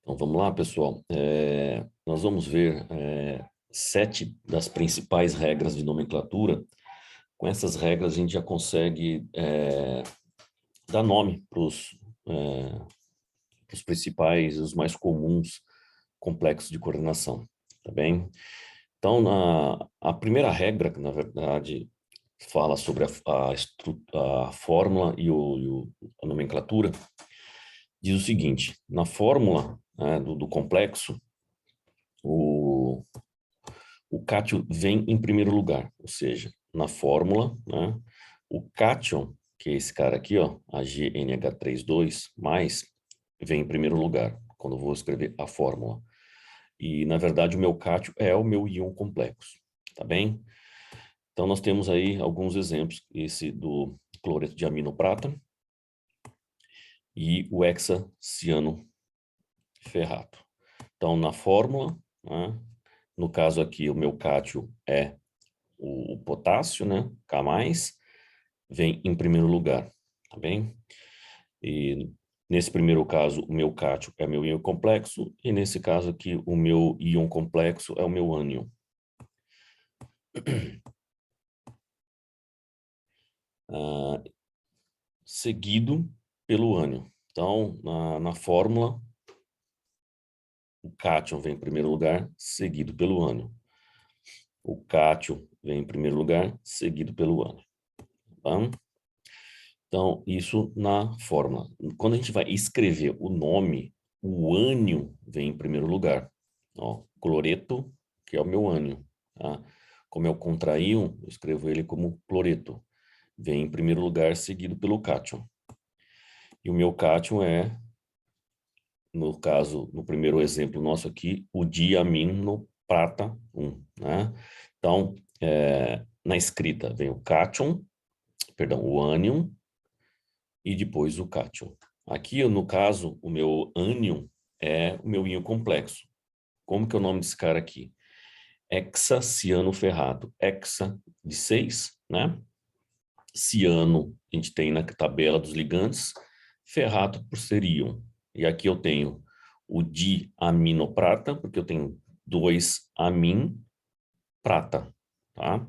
Então vamos lá, pessoal. Nós vamos ver 7 das principais regras de nomenclatura. Com essas regras a gente já consegue dar nome para os principais, os mais comuns complexos de coordenação, tá bem? Então, a primeira regra, que na verdade fala sobre a fórmula e a nomenclatura, diz o seguinte: na fórmula, né, do complexo, o cátion vem em primeiro lugar, ou seja, na fórmula, né, o cátion, que é esse cara aqui, ó, AgNH32+, vem em primeiro lugar, quando eu vou escrever a fórmula. E, na verdade, o meu cátion é o meu íon complexo, tá bem? Então, nós temos aí alguns exemplos, esse do cloreto de amino prata e o hexacianoferrato. Então, na fórmula, né, no caso aqui, o meu cátion é o potássio, né, K+, vem em primeiro lugar, tá bem? E nesse primeiro caso, o meu cátion é meu íon complexo, e nesse caso aqui, o meu íon complexo é o meu ânion. Seguido pelo ânion. Então, na fórmula, o cátion vem em primeiro lugar, seguido pelo ânion. O cátion vem em primeiro lugar, seguido pelo ânion. Tá? Então, isso na fórmula. Quando a gente vai escrever o nome, o ânion vem em primeiro lugar. Ó, cloreto, que é o meu ânion. Tá? Como é o contraíon, eu escrevo ele como cloreto. Vem em primeiro lugar, seguido pelo cátion. E o meu cátion é, no caso, no primeiro exemplo nosso aqui, o diamino prata 1. Né? Então, na escrita vem o cátion, perdão, o ânion, e depois o cátion. Aqui, no caso, o meu ânion é o meu íon complexo. Como que é o nome desse cara aqui? Hexacianoferrato. Hexa de 6, né? Ciano, a gente tem na tabela dos ligantes. Ferrato por ser íon. E aqui eu tenho o diaminoprata, porque eu tenho 2 amin prata, tá?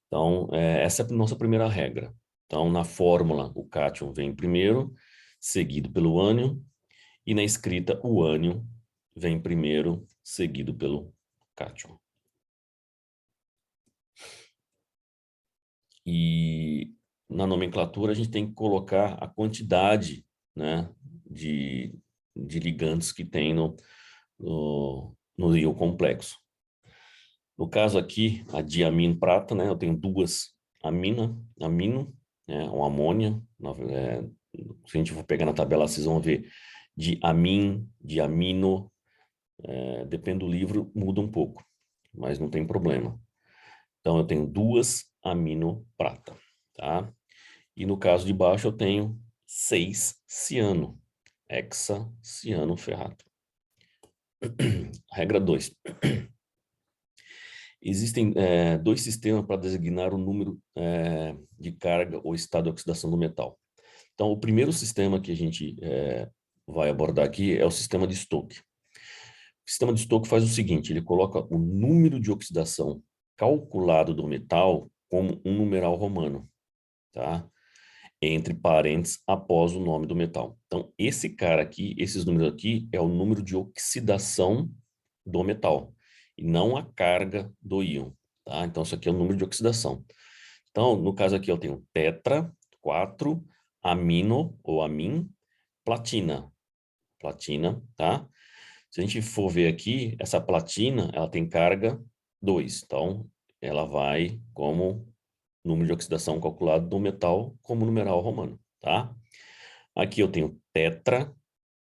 Então, essa é a nossa primeira regra. Então, na fórmula, o cátion vem primeiro, seguido pelo ânion, e na escrita, o ânion vem primeiro, seguido pelo cátion. E na nomenclatura, a gente tem que colocar a quantidade, né, de ligantes que tem no íon complexo. No caso aqui, a diamino prata, né, eu tenho 2 amino, né, um amônia. Se a gente for pegar na tabela, vocês vão ver diamino, depende do livro, muda um pouco, mas não tem problema. Então, eu tenho 2 amino prata, tá? E no caso de baixo, eu tenho 6 ciano, hexacianoferrato. Regra 2. Existem 2 sistemas para designar o número de carga ou estado de oxidação do metal. Então, o primeiro sistema que a gente vai abordar aqui é o sistema de Stokes. O sistema de Stokes faz o seguinte: ele coloca o número de oxidação calculado do metal como um numeral romano, tá? Entre parênteses, após o nome do metal. Então, esse cara aqui, esses números aqui, é o número de oxidação do metal, e não a carga do íon, tá? Então, isso aqui é o número de oxidação. Então, no caso aqui, eu tenho tetra, 4, amino, ou amin, platina, tá? Se a gente for ver aqui, essa platina, ela tem carga 2, então, ela vai como número de oxidação calculado do metal como numeral romano, tá? Aqui eu tenho tetra,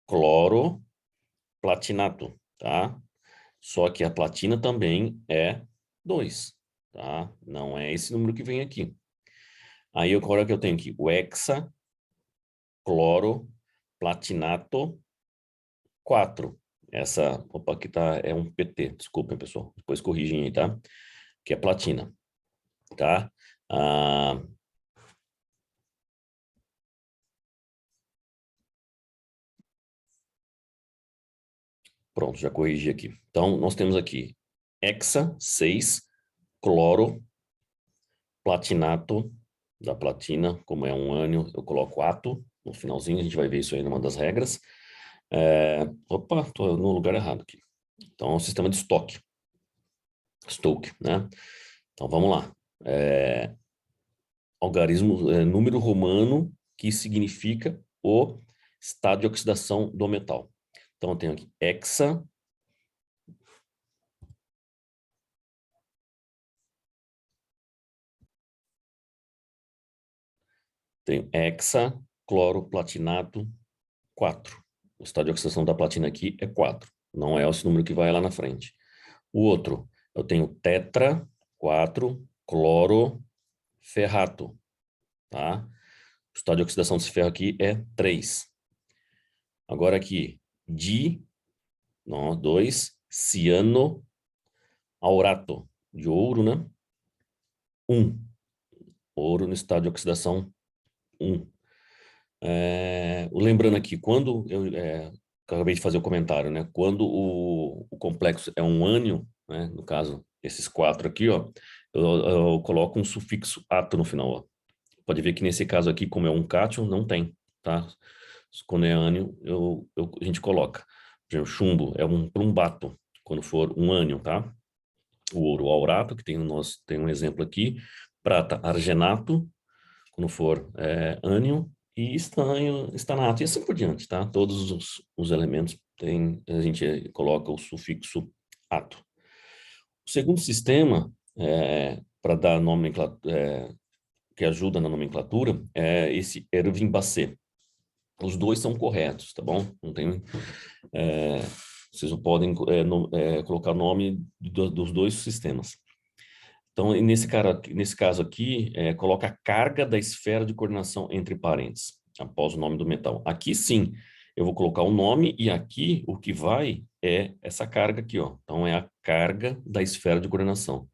cloro, platinato, tá? Só que a platina também é 2, tá? Não é esse número que vem aqui. Aí agora que eu tenho aqui o hexa, cloro, platinato, 4. Essa, opa, aqui tá, é um PT, desculpem, pessoal. Depois corrigem aí, tá? Que é platina, tá? Ah, Pronto, já corrigi aqui. Então, nós temos aqui hexa, 6, cloro, platinato, da platina, como é um ânion, eu coloco ato, no finalzinho, a gente vai ver isso aí numa das regras. Opa, estou no lugar errado aqui. Então, é um sistema de Stoke, né? Então, vamos lá. Algarismo, número romano, que significa o estado de oxidação do metal. Então, eu tenho aqui hexa, tenho hexa, cloro, platinato, 4. O estado de oxidação da platina aqui é 4. Não é esse número que vai lá na frente. O outro, eu tenho tetra, 4, cloro, ferrato, tá? O estado de oxidação desse ferro aqui é 3. Agora aqui, 2, ciano, aurato, de ouro, né? 1. Ouro no estado de oxidação 1. Lembrando aqui, quando eu acabei de fazer o comentário, né? Quando o complexo é um ânion, né? No caso, esses 4 aqui, ó, eu coloco um sufixo ato no final, ó. Pode ver que nesse caso aqui, como é um cátion, não tem, tá? Quando é ânion, a gente coloca. Por exemplo, chumbo é um plumbato, quando for um ânion, tá? O ouro, o aurato, que tem um exemplo aqui. Prata, argenato, quando for ânion. E estanho, estanato, e assim por diante, tá? Todos os elementos a gente coloca o sufixo ato. O segundo sistema, para dar nomenclatura, que ajuda na nomenclatura, é esse Ervin-Basset. Os dois são corretos, tá bom? Não tem, vocês não podem colocar o nome dos dois sistemas. Então, nesse caso aqui, coloca a carga da esfera de coordenação entre parênteses, após o nome do metal. Aqui sim, eu vou colocar o nome e aqui o que vai é essa carga aqui, ó. Então, é a carga da esfera de coordenação.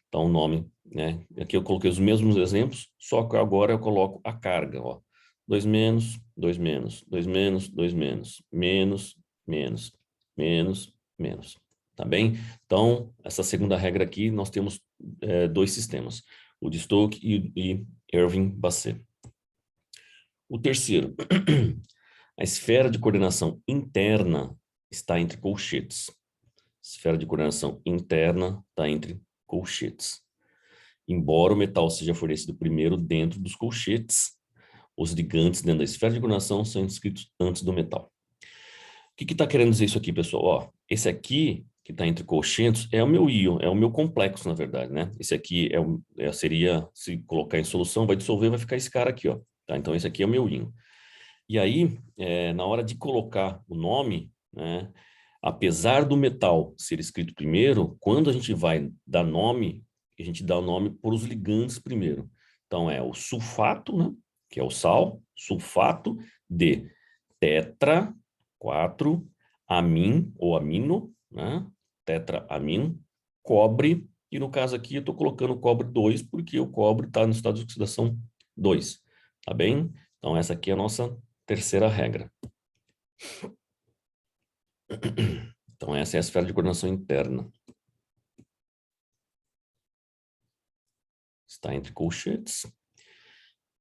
Então, o nome, né? Aqui eu coloquei os mesmos exemplos, só que agora eu coloco a carga, ó. 2 menos, 2 menos, 2 menos, 2 menos, menos, menos, menos, menos. Tá bem? Então, essa segunda regra aqui, nós temos dois sistemas, o de Stokes e Ervin-Basset. O terceiro, a esfera de coordenação interna está entre colchetes. Esfera de coordenação interna está entre colchetes. Embora o metal seja fornecido primeiro dentro dos colchetes, os ligantes dentro da esfera de coordenação são inscritos antes do metal. O que está querendo dizer isso aqui, pessoal? Ó, esse aqui, que está entre colchetes, é o meu íon, é o meu complexo, na verdade, né? Esse aqui seria, se colocar em solução, vai dissolver, vai ficar esse cara aqui, ó. Tá? Então, esse aqui é o meu íon. E aí, na hora de colocar o nome, né? Apesar do metal ser escrito primeiro, quando a gente vai dar nome, a gente dá o nome por os ligantes primeiro. Então, é o sulfato, né? Que é o sal, sulfato de tetra, 4, amin ou amino, né? Tetraamin, cobre, e no caso aqui eu estou colocando cobre 2, porque o cobre está no estado de oxidação 2, tá bem? Então essa aqui é a nossa terceira regra. Então essa é a esfera de coordenação interna. Está entre colchetes,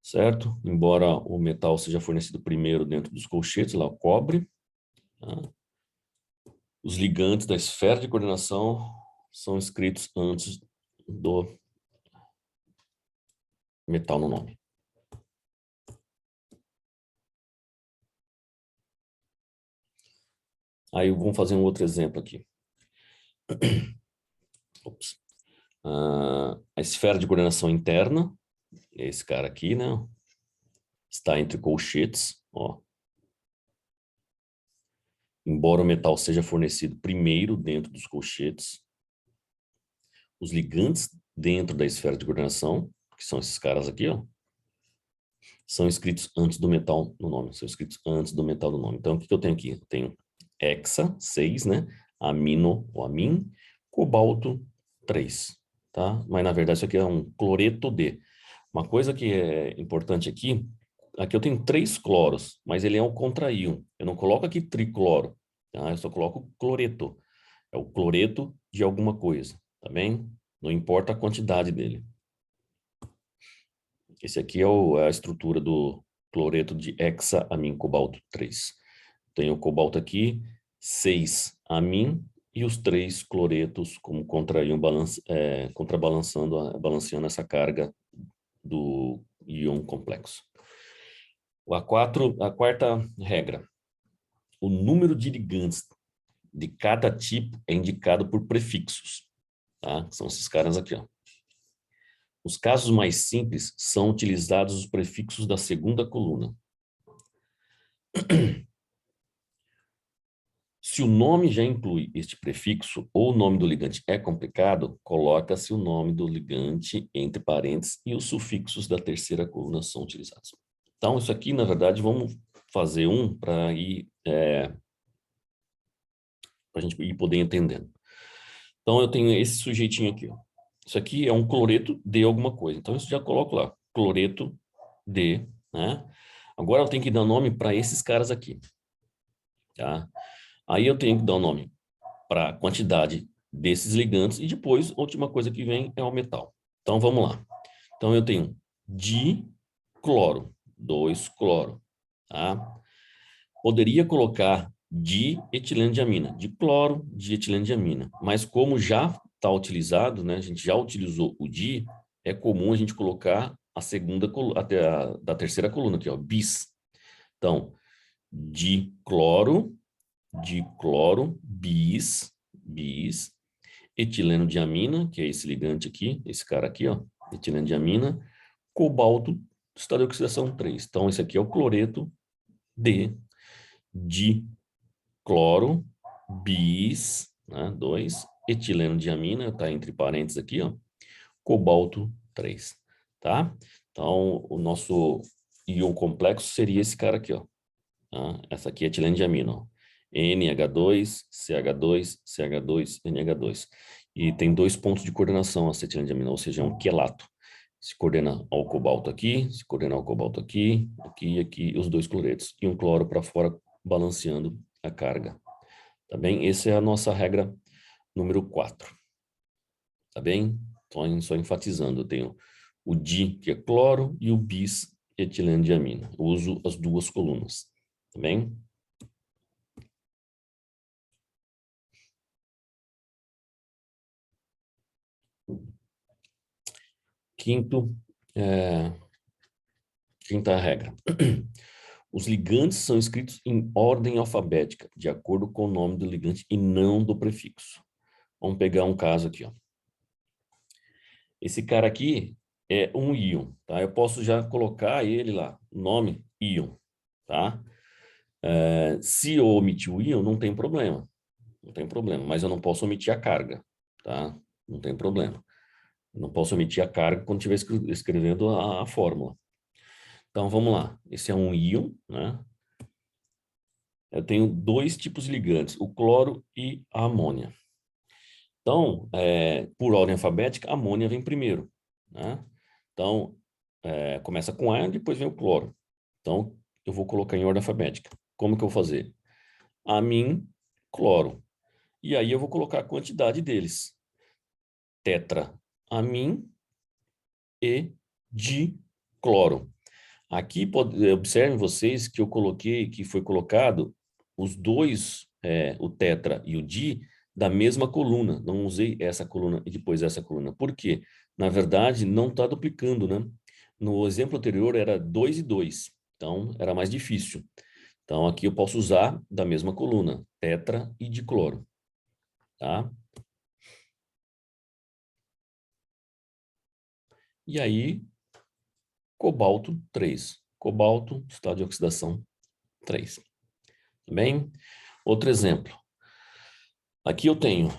certo? Embora o metal seja fornecido primeiro dentro dos colchetes, lá o cobre, tá? Os ligantes da esfera de coordenação são escritos antes do metal no nome. Aí vamos fazer um outro exemplo aqui. Ops. A esfera de coordenação interna, esse cara aqui, né? Está entre colchetes, ó. Embora o metal seja fornecido primeiro dentro dos colchetes, os ligantes dentro da esfera de coordenação, que são esses caras aqui, ó, são escritos antes do metal no nome. São escritos antes do metal no nome. Então, o que eu tenho aqui? Eu tenho hexa, 6, né? Amino, ou amin, cobalto, 3, tá? Mas, na verdade, isso aqui é um cloreto de. Uma coisa que é importante aqui eu tenho 3 cloros, mas ele é um contraíon. Eu não coloco aqui tricloro, tá? Eu só coloco cloreto. É o cloreto de alguma coisa, tá bem? Não importa a quantidade dele. Esse aqui é a estrutura do cloreto de hexaamin cobalto 3. Tem o cobalto aqui, 6-amin, e os 3 cloretos como contrabalançando, balanceando essa carga do íon complexo. A quarta regra. O número de ligantes de cada tipo é indicado por prefixos, tá? São esses caras aqui, ó. Os casos mais simples são utilizados os prefixos da segunda coluna. Se o nome já inclui este prefixo ou o nome do ligante é complicado, coloca-se o nome do ligante entre parênteses e os sufixos da terceira coluna são utilizados. Então, isso aqui, na verdade, vamos fazer um para ir para a gente ir poder entendendo. Então, eu tenho esse sujeitinho aqui, ó. Isso aqui é um cloreto de alguma coisa. Então, isso já coloco lá, cloreto de, né? Agora eu tenho que dar nome para esses caras aqui, tá? Aí eu tenho que dar o nome para a quantidade desses ligantes e depois a última coisa que vem é o metal. Então vamos lá. Então eu tenho dicloro, 2-cloro, tá? Poderia colocar dietilendiamina, dicloro, dietilendiamina, mas como já está utilizado, né, a gente já utilizou o di, é comum a gente colocar a segunda coluna, da terceira coluna aqui, ó, bis. Então, dicloro, bis, etileno-diamina, que é esse ligante aqui, esse cara aqui, ó, etileno-diamina, cobalto, estado de oxidação 3. Então, esse aqui é o cloreto de dicloro, bis, né, 2, etileno-diamina, tá entre parênteses aqui, ó, cobalto 3, tá? Então, o nosso íon complexo seria esse cara aqui, ó. Tá? Essa aqui é etileno-diamina, ó. NH2, CH2, CH2, NH2. E tem 2 pontos de coordenação a acetilenilamina, ou seja, é um quelato. Se coordena ao cobalto aqui, se coordena ao cobalto aqui, aqui e aqui, os 2 cloretos. E um cloro para fora, balanceando a carga. Tá bem? Essa é a nossa regra número 4. Tá bem? Então, só enfatizando, eu tenho o di, que é cloro, e o bis, etileno-diamina. Eu uso as 2 colunas. Tá bem? Quinta regra. Os ligantes são escritos em ordem alfabética, de acordo com o nome do ligante e não do prefixo. Vamos pegar um caso aqui, ó. Esse cara aqui é um íon, tá? Eu posso já colocar ele lá, nome íon, tá? Se eu omitir o íon, não tem problema. Não tem problema, mas eu não posso omitir a carga, tá? Não tem problema. Eu não posso omitir a carga quando estiver escrevendo a fórmula. Então, vamos lá. Esse é um íon, né? Eu tenho 2 tipos de ligantes, o cloro e a amônia. Então, por ordem alfabética, a amônia vem primeiro, né? Então, começa com A, depois vem o cloro. Então, eu vou colocar em ordem alfabética. Como que eu vou fazer? Amin, cloro. E aí eu vou colocar a quantidade deles. Tetraamin e dicloro. Aqui, observem vocês que eu coloquei, que foi colocado os 2, o tetra e o di, da mesma coluna. Não usei essa coluna e depois essa coluna. Por quê? Na verdade, não está duplicando, né? No exemplo anterior era 2 e 2. Então, era mais difícil. Então, aqui eu posso usar da mesma coluna, tetra e dicloro. Tá? E aí, cobalto 3. Cobalto, estado de oxidação 3. Bem, outro exemplo. Aqui eu tenho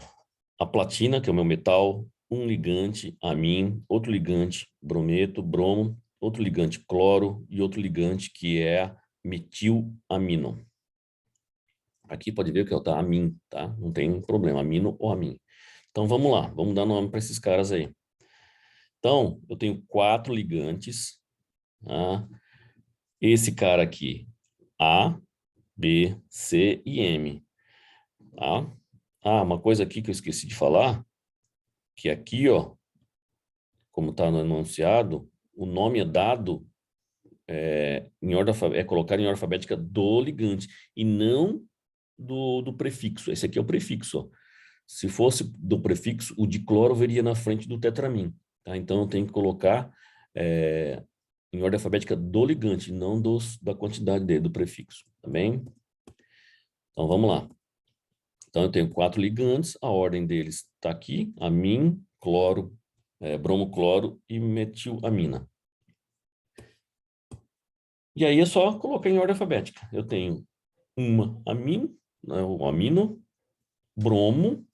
a platina, que é o meu metal, um ligante, amim, outro ligante, brometo, bromo, outro ligante, cloro, e outro ligante que é metilamino. Aqui pode ver que é o amin, tá? Não tem problema, amino ou amin. Então vamos lá, vamos dar nome para esses caras aí. Então, eu tenho 4 ligantes, tá? Esse cara aqui, A, B, C e M. tá? Ah, uma coisa aqui que eu esqueci de falar, que aqui, ó, como está no enunciado, o nome é dado em ordem é colocado em ordem alfabética do ligante e não do prefixo. Esse aqui é o prefixo, ó. Se fosse do prefixo, o dicloro viria na frente do tetramin, tá? Então eu tenho que colocar em ordem alfabética do ligante, não da quantidade dele, do prefixo, tá bem? Então vamos lá. Então eu tenho 4 ligantes, a ordem deles está aqui: amin, cloro, bromo-cloro e metilamina. E aí é só colocar em ordem alfabética. Eu tenho uma amino, né, o amino, bromo,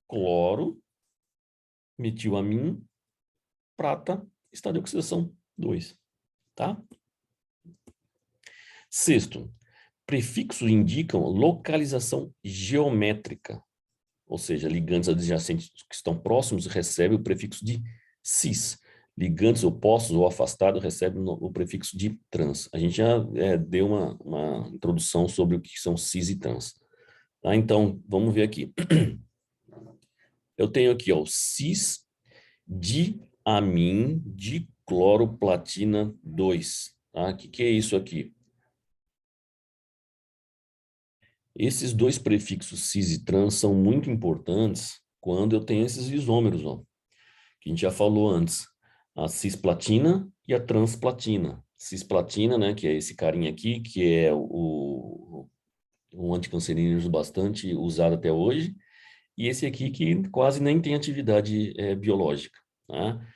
cloro, metilamina, prata, estado de oxidação 2, tá? Sexto, prefixos indicam localização geométrica, ou seja, ligantes adjacentes que estão próximos recebem o prefixo de cis. Ligantes opostos ou afastados recebem o prefixo de trans. A gente já deu uma introdução sobre o que são cis e trans. Tá? Então, vamos ver aqui. Eu tenho aqui, ó, o cis diamin dicloroplatina 2. Tá? O que é isso aqui? Esses dois prefixos cis e trans são muito importantes quando eu tenho esses isômeros, ó, que a gente já falou antes. A cisplatina e a transplatina. Cisplatina, né, que é esse carinha aqui, que é um anticancerígeno bastante usado até hoje, e esse aqui que quase nem tem atividade biológica, né?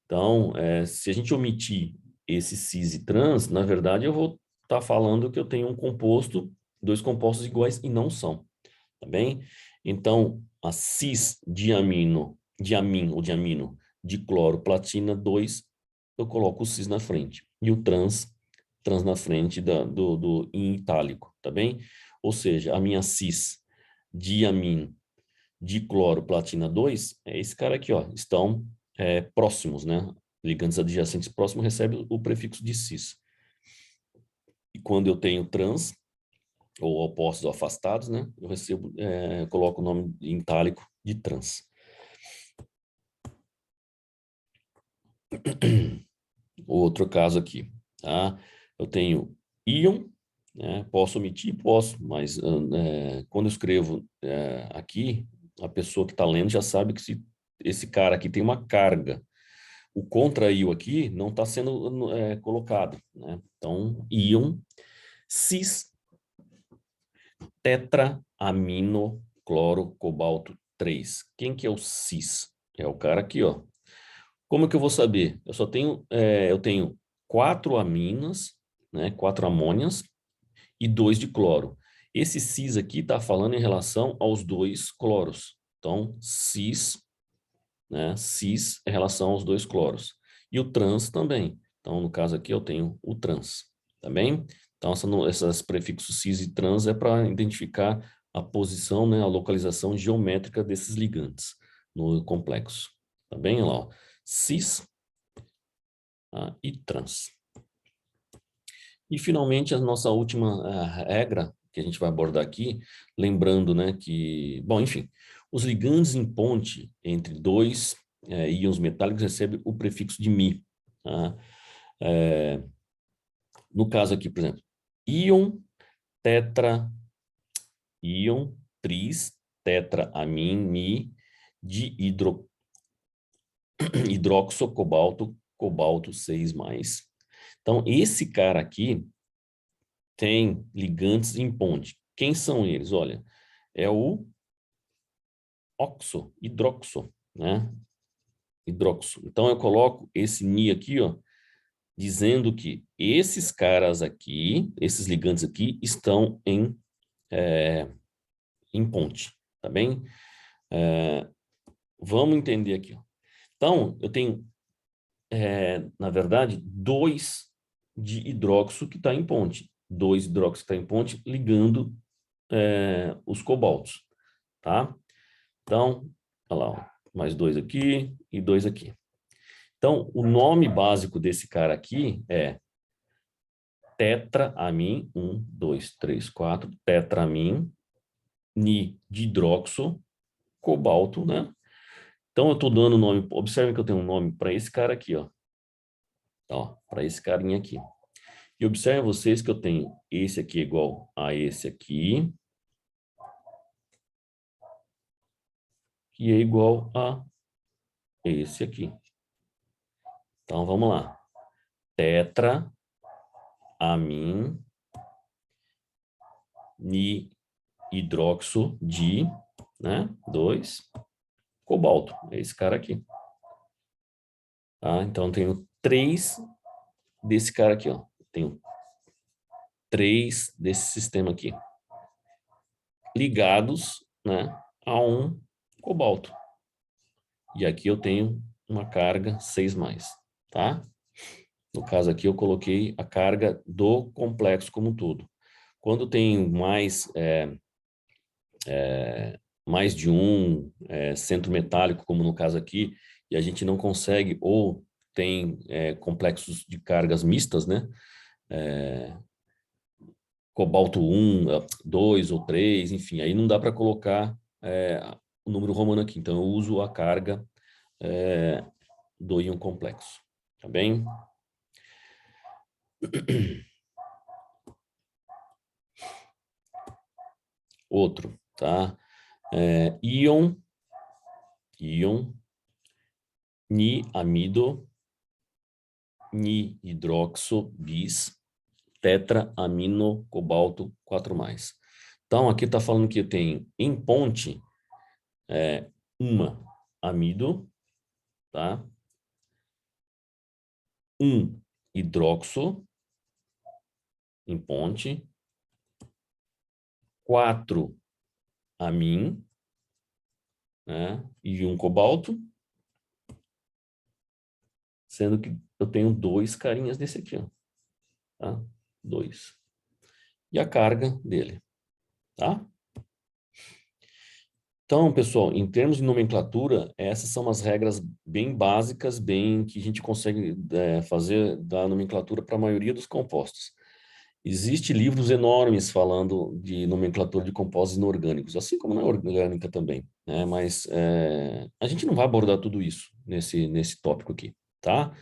Então, se a gente omitir esse cis e trans, na verdade eu vou estar falando que eu tenho dois compostos iguais e não são, tá bem? Então, a cis ou diamino de cloroplatina 2, eu coloco o cis na frente. E o trans na frente do em itálico, tá bem? Ou seja, a minha cis diamino dicloroplatina 2 é esse cara aqui, ó, estão próximos, né? Ligantes adjacentes próximos recebem o prefixo de cis. E quando eu tenho trans, ou opostos ou afastados, né? Eu coloco o nome em itálico de trans. Outro caso aqui, tá? Eu tenho íon, né? Posso omitir? Posso, mas quando eu escrevo aqui, a pessoa que está lendo já sabe que se esse cara aqui tem uma carga. O contra-íon aqui não está sendo colocado, né? Então, íon cis tetraamino cloro cobalto 3. Quem que é o cis? É o cara aqui, ó. Como que eu vou saber? Eu tenho 4 aminas, né? 4 amônias e 2 de cloro. Esse cis aqui está falando em relação aos 2 cloros. Então, cis, né? Cis em relação aos 2 cloros. E o trans também. Então, no caso aqui, eu tenho o trans, tá bem? Então, esses prefixos cis e trans é para identificar a posição, né, a localização geométrica desses ligantes no complexo. Tá bem? Olha lá, ó. Cis e trans. E, finalmente, a nossa última regra que a gente vai abordar aqui, lembrando, né, que, bom, enfim, os ligandes em ponte entre dois íons metálicos recebem o prefixo de mi. Tá? No caso aqui, por exemplo, íon tetra, íon tris, tetraamin, ni, de hidroxo, cobalto 6+. Então, esse cara aqui tem ligantes em ponte. Quem são eles? Olha, é o hidroxo, né? Hidroxo. Então, eu coloco esse ni aqui, ó, dizendo que esses caras aqui, esses ligantes aqui, estão em ponte, tá bem? Vamos entender aqui, ó. Então, eu tenho, na verdade, 2 de hidróxido que está em ponte. 2 hidróxido que está em ponte ligando os cobaltos, tá? Então, olha lá, ó, mais 2 aqui e 2 aqui. Então, o nome básico desse cara aqui é tetraamin, 1, 2, 3, 4, tetraamin Ni de hidroxo, cobalto, né? Então, eu estou dando nome, observe que eu tenho um nome para esse cara aqui, ó. Para esse carinha aqui. E observem vocês que eu tenho esse aqui igual a esse aqui, que é igual a esse aqui. Então, vamos lá. Tetra, amin, ni, hidroxo, di, né? 2, cobalto. É esse cara aqui. Tá? Então, eu tenho 3 desse cara aqui, ó. Tenho 3 desse sistema aqui. Ligados, né, a um cobalto. E aqui eu tenho uma carga 6+, tá? No caso aqui eu coloquei a carga do complexo como um todo. Quando tem mais de um centro metálico, como no caso aqui, e a gente não consegue, ou tem complexos de cargas mistas, né? Cobalto 1, 2 ou 3, enfim, aí não dá para colocar o número romano aqui. Então, eu uso a carga do íon complexo, tá bem? Outro, tá? Íon, ni amido, ni hidroxo bis, tetra amino cobalto 4+. Então, aqui está falando que eu tenho em ponte uma amido, tá? Um hidroxo em ponte, 4 amin, né? E um cobalto, sendo que eu tenho 2 carinhas desse aqui, ó, tá? 2. E a carga dele, tá? Então, pessoal, em termos de nomenclatura, essas são as regras bem básicas, bem que a gente consegue fazer da nomenclatura para a maioria dos compostos. Existem livros enormes falando de nomenclatura de compostos inorgânicos, assim como na orgânica também, né? Mas a gente não vai abordar tudo isso nesse tópico aqui, tá?